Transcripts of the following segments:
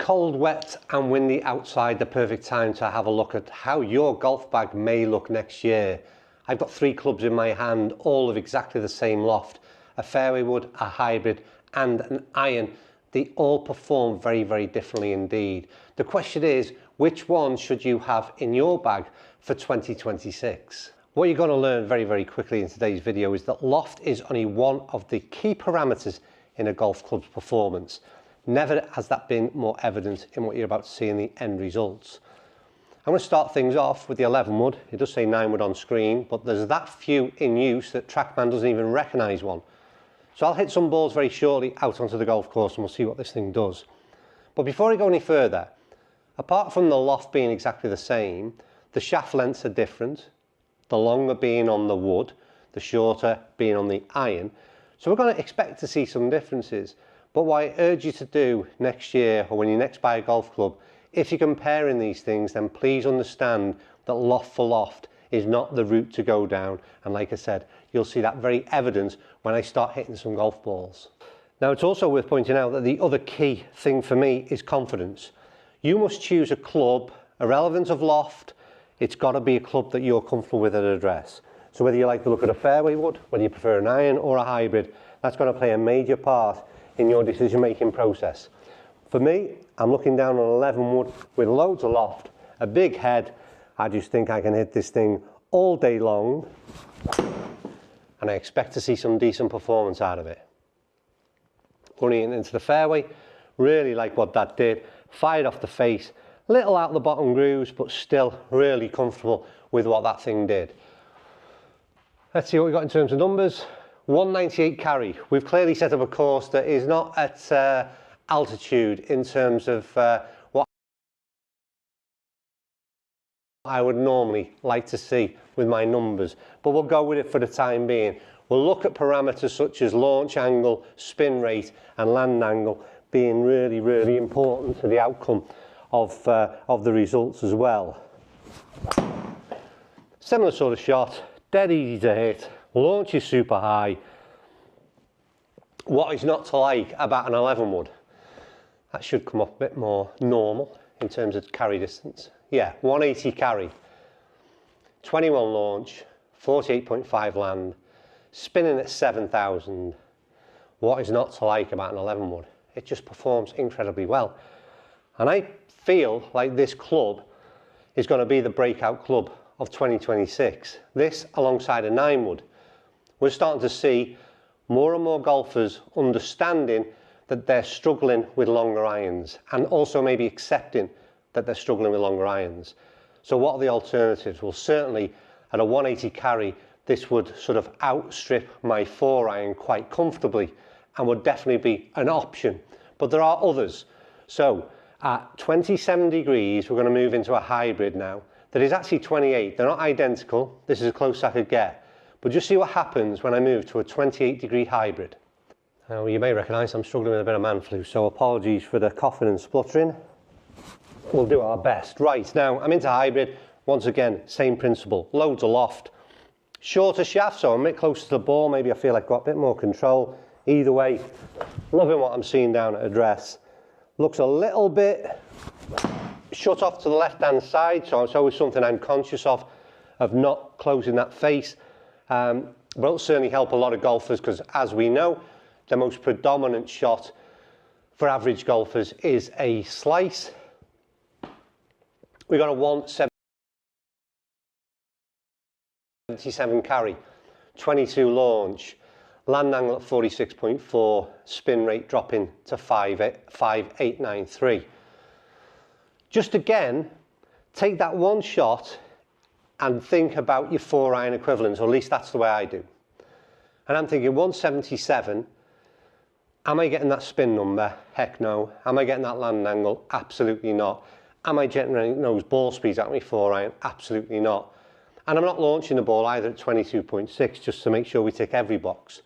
Cold, wet and windy outside, the perfect time to have a look at how your golf bag may look next year. I've got 3 clubs in my hand, all of exactly the same loft. A fairway wood, a hybrid and an iron. They all perform very, very differently indeed. The question is, which one should you have in your bag for 2026? What you're going to learn very, very quickly in today's video is that loft is only one of the key parameters in a golf club's performance. Never has that been more evident in what you're about to see in the end results. I'm going to start things off with the 11 wood. It does say 9 wood on screen, but there's that few in use that TrackMan doesn't even recognise one. So I'll hit some balls very shortly out onto the golf course and we'll see what this thing does. But before I go any further, apart from the loft being exactly the same, the shaft lengths are different, the longer being on the wood, the shorter being on the iron. So we're going to expect to see some differences. But what I urge you to do next year, or when you next buy a golf club, if you're comparing these things, then please understand that loft for loft is not the route to go down. And like I said, you'll see that very evident when I start hitting some golf balls. Now, it's also worth pointing out that the other key thing for me is confidence. You must choose a club, irrelevant of loft, it's got to be a club that you're comfortable with at address. So whether you like the look of a fairway wood, whether you prefer an iron or a hybrid, that's going to play a major part in your decision-making process. For me, I'm looking down on 11 wood with loads of loft, a big head. I just think I can hit this thing all day long, and I expect to see some decent performance out of it. Running into the fairway, really like what that did. Fired off the face, little out the bottom grooves, but still really comfortable with what that thing did. Let's see what we got in terms of numbers. 198 carry. We've clearly set up a course that is not at altitude in terms of what I would normally like to see with my numbers, but we'll go with it for the time being. We'll look at parameters such as launch angle, spin rate and land angle being really, really important to the outcome of the results as well. Similar sort of shot, dead easy to hit. Launch is super high. What is not to like about an 11 wood? That should come up a bit more normal in terms of carry distance. Yeah, 180 carry, 21 launch, 48.5 land, spinning at 7,000. What is not to like about an 11 wood? It just performs incredibly well. And I feel like this club is going to be the breakout club of 2026. This alongside a 9 wood. We're starting to see more and more golfers understanding that they're struggling with longer irons and also maybe accepting that they're struggling with longer irons. So what are the alternatives? Well, certainly at a 180 carry, this would sort of outstrip my 4 iron quite comfortably and would definitely be an option. But there are others. So at 27 degrees, we're going to move into a hybrid now that is actually 28. They're not identical. This is as close as I could get. But just see what happens when I move to a 28 degree hybrid. Now you may recognise I'm struggling with a bit of man flu, so apologies for the coughing and spluttering. We'll do our best. Right, now I'm into hybrid. Once again, same principle, loads of loft. Shorter shaft, so I'm a bit closer to the ball, maybe I feel I've got a bit more control. Either way, loving what I'm seeing down at address. Looks a little bit shut off to the left hand side, so it's always something I'm conscious of not closing that face. But it'll certainly help a lot of golfers because, as we know, the most predominant shot for average golfers is a slice. We got a 177 carry, 22 launch, land angle at 46.4, spin rate dropping to 5.893. Just again, take that one shot and think about your 4 iron equivalents, or at least that's the way I do. And I'm thinking 177, am I getting that spin number? Heck no. Am I getting that land angle? Absolutely not. Am I generating those ball speeds at my 4 iron? Absolutely not. And I'm not launching the ball either at 22.6 just to make sure we tick every box.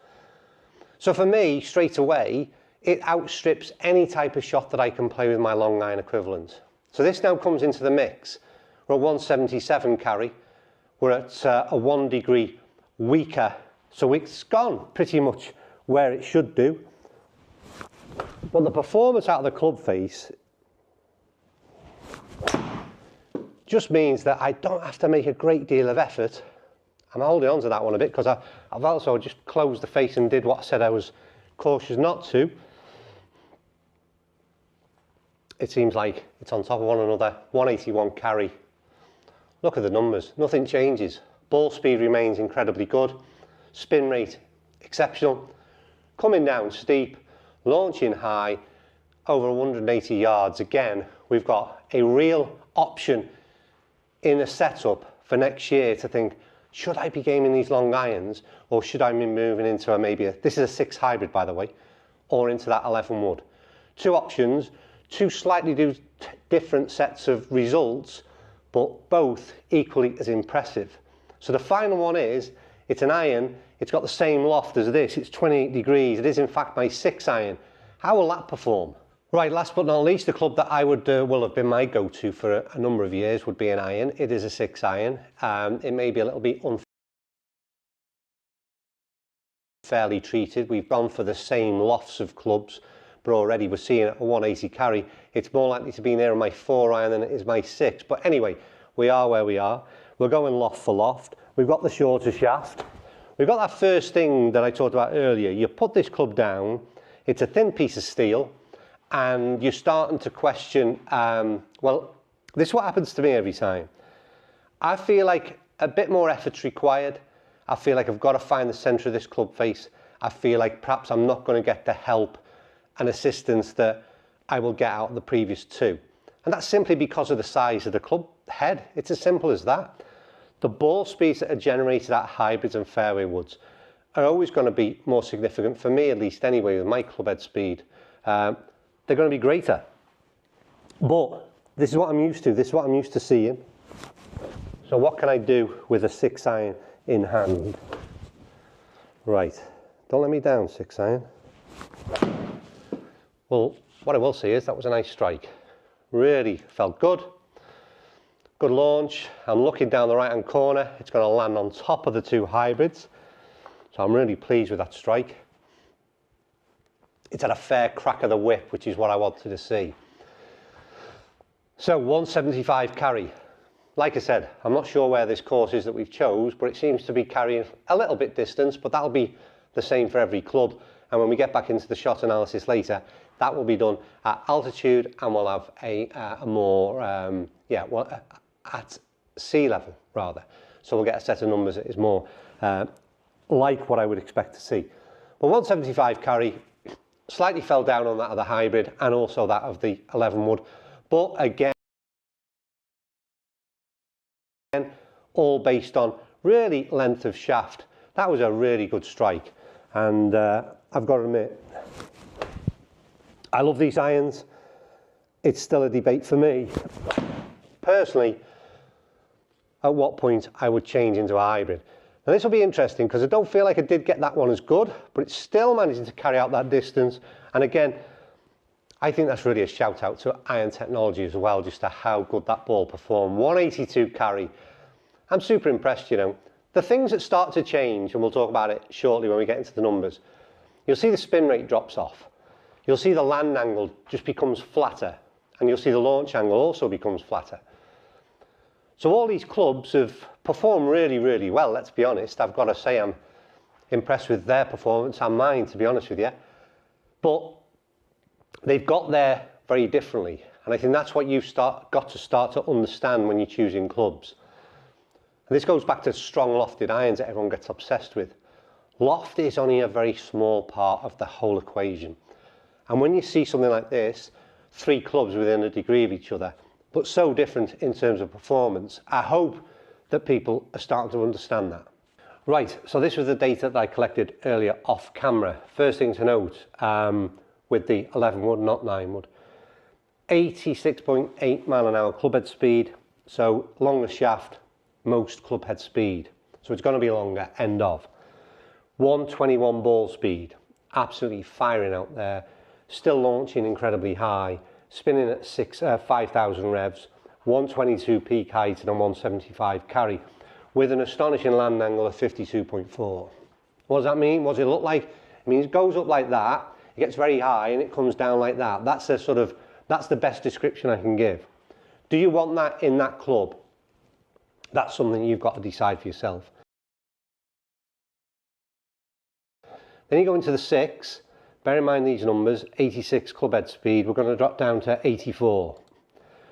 So for me, straight away, it outstrips any type of shot that I can play with my long iron equivalent. So this now comes into the mix. We're at 177 carry. We're at a 1 degree weaker. So it's gone pretty much where it should do. But the performance out of the club face just means that I don't have to make a great deal of effort. I'm holding on to that one a bit because I've also just closed the face and did what I said I was cautious not to. It seems like it's on top of one another. 181 carry. Look at the numbers, nothing changes. Ball speed remains incredibly good. Spin rate, exceptional. Coming down steep, launching high, over 180 yards. Again, we've got a real option in a setup for next year to think, should I be gaming these long irons or should I be moving into this is a 6 hybrid by the way, or into that 11 wood. Two options, two slightly different sets of results, but both equally as impressive. So the final one is, it's an iron, it's got the same loft as this, it's 28 degrees, it is in fact my 6 iron. How will that perform? Right, last but not least, the club that I would will have been my go-to for a number of years would be an iron. It is a 6 iron. It may be a little bit unfairly treated. We've gone for the same lofts of clubs, but already we're seeing a 180 carry. It's more likely to be near my 4 iron than it is my 6. But anyway, we are where we are. We're going loft for loft. We've got the shorter shaft. We've got that first thing that I talked about earlier. You put this club down, it's a thin piece of steel, and you're starting to question, well, this is what happens to me every time. I feel like a bit more effort's required. I feel like I've got to find the centre of this club face. I feel like perhaps I'm not going to get the help and assistance that I will get out of the previous two. And that's simply because of the size of the club head. It's as simple as that. The ball speeds that are generated at hybrids and fairway woods are always going to be more significant, for me at least anyway, with my club head speed. They're going to be greater. But this is what I'm used to. This is what I'm used to seeing. So what can I do with a 6 iron in hand? Right. Don't let me down, 6 iron. Well, what I will say is that was a nice strike. Really felt good. Good launch. I'm looking down the right-hand corner. It's going to land on top of the 2 hybrids. So I'm really pleased with that strike. It's had a fair crack of the whip, which is what I wanted to see. So 175 carry. Like I said, I'm not sure where this course is that we've chose, but it seems to be carrying a little bit distance, but that'll be the same for every club. And when we get back into the shot analysis later, that will be done at altitude, and we'll have a more, at sea level rather. So we'll get a set of numbers that is more like what I would expect to see. But 175 carry, slightly fell down on that of the hybrid and also that of the 11 wood. But again, all based on really length of shaft. That was a really good strike. And I've got to admit, I love these irons. It's still a debate for me. Personally, at what point I would change into a hybrid. Now this will be interesting because I don't feel like I did get that one as good, but it's still managing to carry out that distance. And again, I think that's really a shout out to Iron Technology as well, just to how good that ball performed. 182 carry. I'm super impressed, you know. The things that start to change, and we'll talk about it shortly when we get into the numbers, you'll see the spin rate drops off. You'll see the land angle just becomes flatter, and you'll see the launch angle also becomes flatter. So all these clubs have performed really, really well, let's be honest. I've got to say I'm impressed with their performance and mine, to be honest with you. But they've got there very differently. And I think that's what you've got to start to understand when you're choosing clubs. And this goes back to strong lofted irons that everyone gets obsessed with. Loft is only a very small part of the whole equation. And when you see something like this, 3 clubs within a degree of each other, but so different in terms of performance, I hope that people are starting to understand that. Right, so this was the data that I collected earlier off camera. First thing to note, with the 11 wood, not 9 wood, 86.8 mile an hour club head speed, so longer shaft, most club head speed. So it's going to be longer, end of. 121 ball speed, absolutely firing out there, still launching incredibly high, spinning at 5,000 revs, 122 peak height and a 175 carry, with an astonishing land angle of 52.4. What does that mean? What does it look like? It means it goes up like that, it gets very high and it comes down like that. That's the best description I can give. Do you want that in that club? That's something you've got to decide for yourself. Then you go into the 6. Bear in mind these numbers, 86 club head speed, we're going to drop down to 84,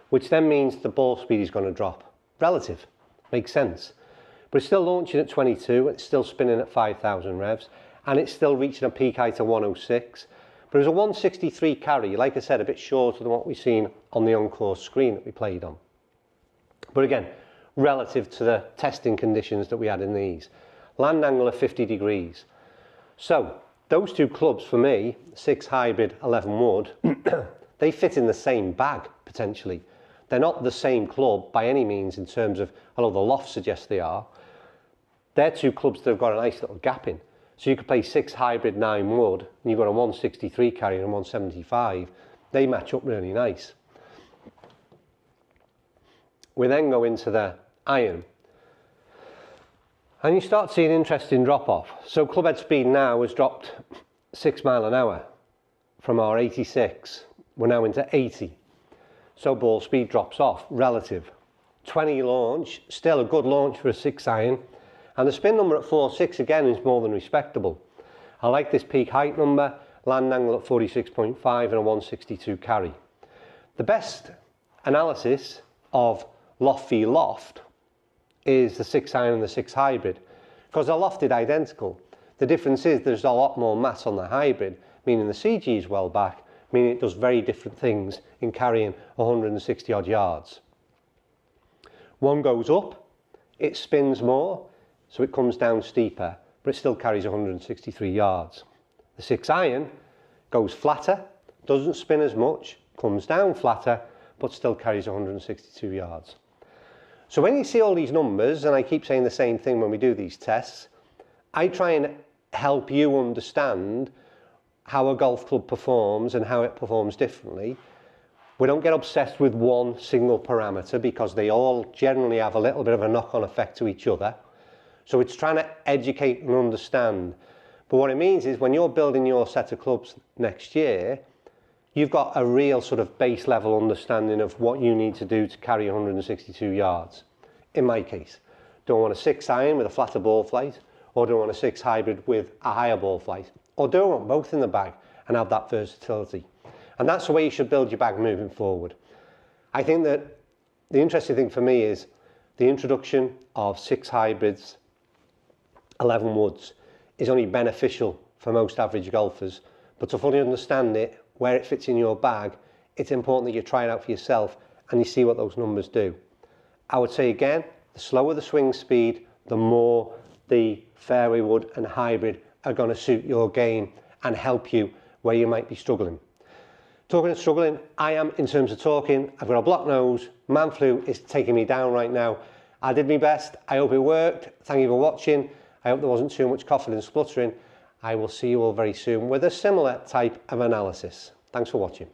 which then means the ball speed is going to drop. Relative, makes sense. But it's still launching at 22, it's still spinning at 5,000 revs, and it's still reaching a peak height of 106. But it was a 163 carry, like I said, a bit shorter than what we've seen on the on-course screen that we played on. But again, relative to the testing conditions that we had in these. Land angle of 50 degrees. So, those two clubs for me, 6 hybrid, 11 wood, they fit in the same bag, potentially. They're not the same club by any means in terms of, although the loft suggests they are. They're two clubs that have got a nice little gap in. So you could play 6 hybrid, 9 wood, and you've got a 163 carry and a 175. They match up really nice. We then go into the iron. And you start seeing interesting drop off. So club head speed now has dropped 6 miles an hour from our 86. We're now into 80. So ball speed drops off, relative. 20 launch, still a good launch for a 6 iron. And the spin number at 4.6 again is more than respectable. I like this peak height number, land angle at 46.5 and a 162 carry. The best analysis of loft v loft is the 6 iron and the 6 hybrid, because they're lofted identical. The difference is there's a lot more mass on the hybrid, meaning the CG is well back, meaning it does very different things in carrying 160 odd yards. One goes up, it spins more, so it comes down steeper, but it still carries 163 yards. The 6 iron goes flatter, doesn't spin as much, comes down flatter, but still carries 162 yards. So when you see all these numbers, and I keep saying the same thing when we do these tests, I try and help you understand how a golf club performs and how it performs differently. We don't get obsessed with one single parameter because they all generally have a little bit of a knock-on effect to each other. So it's trying to educate and understand. But what it means is when you're building your set of clubs next year, you've got a real sort of base level understanding of what you need to do to carry 162 yards. In my case, do I want a 6 iron with a flatter ball flight, or do I want a 6 hybrid with a higher ball flight? Or do I want both in the bag and have that versatility? And that's the way you should build your bag moving forward. I think that the interesting thing for me is the introduction of 6 hybrids, 11 woods is only beneficial for most average golfers, but to fully understand it, where it fits in your bag, it's important that you try it out for yourself and you see what those numbers do. I would say again, the slower the swing speed, the more the fairway wood and hybrid are going to suit your game and help you where you might be struggling. Talking of struggling, I am in terms of talking. I've got a blocked nose, man flu is taking me down right now. I did my best, I hope it worked. Thank you for watching. I hope there wasn't too much coughing and spluttering. I will see you all very soon with a similar type of analysis. Thanks for watching.